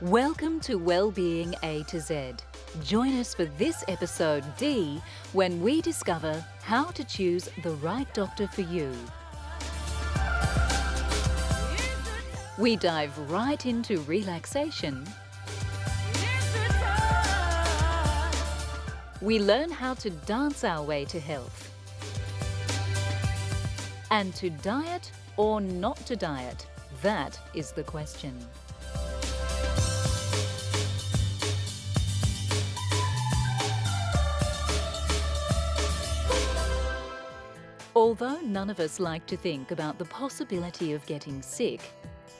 Welcome to Wellbeing A to Z. Join us for this episode D when we discover how to choose the right doctor for you. We dive right into relaxation. We learn how to dance our way to health. And to diet or not to diet, that is the question. Although none of us like to think about the possibility of getting sick,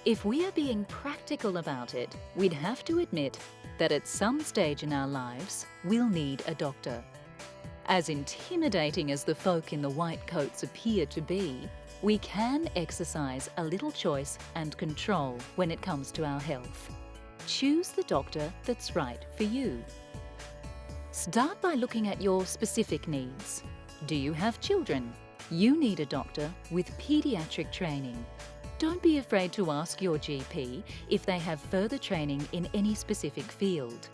if we are being practical about it, we'd have to admit that at some stage in our lives, we'll need a doctor. As intimidating as the folk in the white coats appear to be, we can exercise a little choice and control when it comes to our health. Choose the doctor that's right for you. Start by looking at your specific needs. Do you have children? You need a doctor with pediatric training. Don't be afraid to ask your GP if they have further training in any specific field.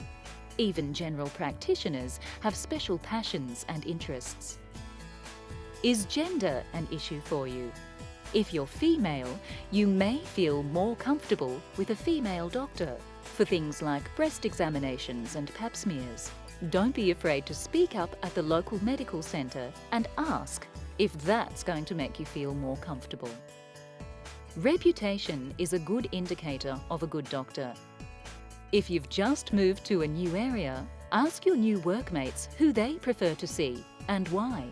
Even general practitioners have special passions and interests. Is gender an issue for you? If you're female, you may feel more comfortable with a female doctor for things like breast examinations and pap smears. Don't be afraid to speak up at the local medical centre and ask if that's going to make you feel more comfortable. Reputation is a good indicator of a good doctor. If you've just moved to a new area, ask your new workmates who they prefer to see and why.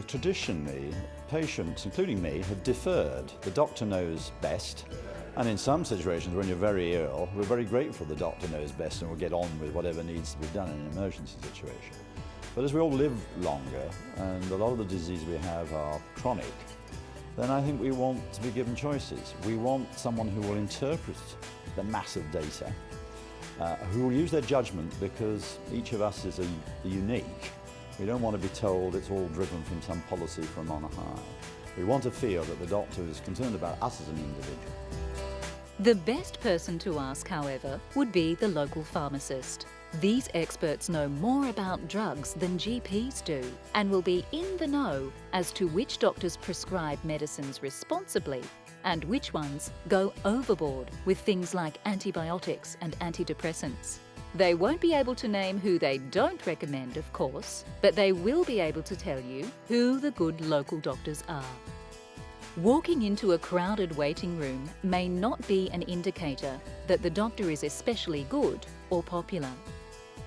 Traditionally, patients, including me, have deferred. The doctor knows best, and in some situations when you're very ill, we're very grateful the doctor knows best and will get on with whatever needs to be done in an emergency situation. But as we all live longer, and a lot of the diseases we have are chronic, then I think we want to be given choices. We want someone who will interpret the massive data, who will use their judgment, because each of us is unique. We don't want to be told it's all driven from some policy from on high. We want to feel that the doctor is concerned about us as an individual. The best person to ask, however, would be the local pharmacist. These experts know more about drugs than GPs do and will be in the know as to which doctors prescribe medicines responsibly and which ones go overboard with things like antibiotics and antidepressants. They won't be able to name who they don't recommend, of course, but they will be able to tell you who the good local doctors are. Walking into a crowded waiting room may not be an indicator that the doctor is especially good or popular.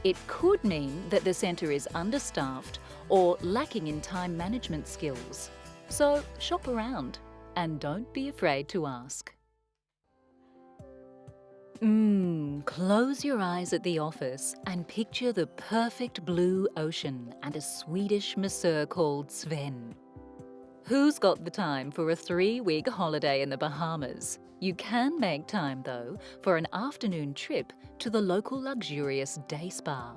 It could mean that the centre is understaffed or lacking in time management skills. So shop around and don't be afraid to ask. Close your eyes at the office and picture the perfect blue ocean and a Swedish masseur called Sven. Who's got the time for a 3-week holiday in the Bahamas? You can make time, though, for an afternoon trip to the local luxurious day spa.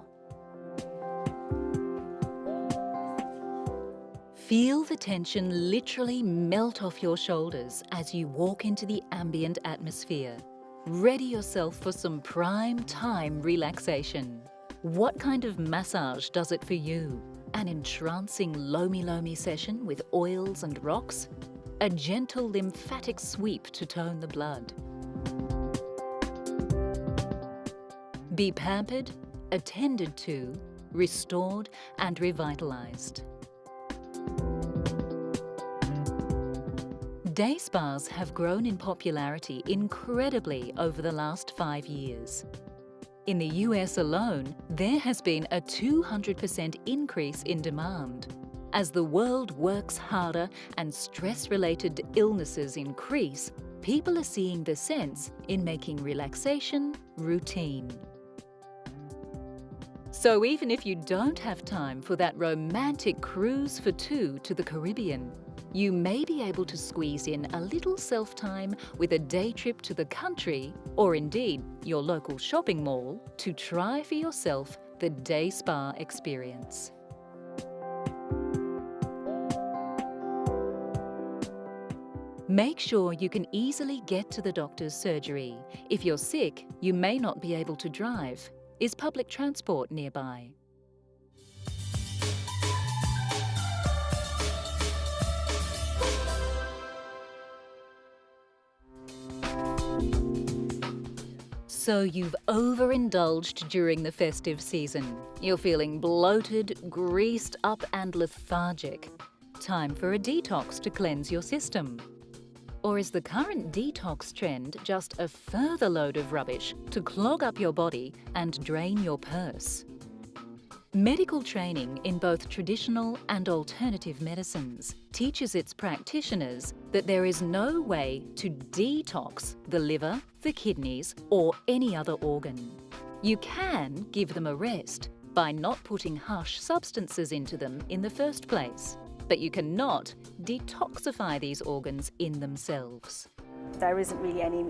Feel the tension literally melt off your shoulders as you walk into the ambient atmosphere. Ready yourself for some prime time relaxation. What kind of massage does it for you? An entrancing lomi-lomi session with oils and rocks? A gentle lymphatic sweep to tone the blood? Be pampered, attended to, restored and revitalized. Day spas have grown in popularity incredibly over the last 5 years. In the US alone, there has been a 200% increase in demand. As the world works harder and stress-related illnesses increase, people are seeing the sense in making relaxation routine. So even if you don't have time for that romantic cruise for two to the Caribbean, you may be able to squeeze in a little self-time with a day trip to the country, or indeed your local shopping mall, to try for yourself the day spa experience. Make sure you can easily get to the doctor's surgery. If you're sick, you may not be able to drive. Is public transport nearby? So you've overindulged during the festive season. You're feeling bloated, greased up and lethargic. Time for a detox to cleanse your system. Or is the current detox trend just a further load of rubbish to clog up your body and drain your purse? Medical training in both traditional and alternative medicines teaches its practitioners that there is no way to detox the liver, the kidneys, or any other organ. You can give them a rest by not putting harsh substances into them in the first place, but you cannot detoxify these organs in themselves. There isn't really any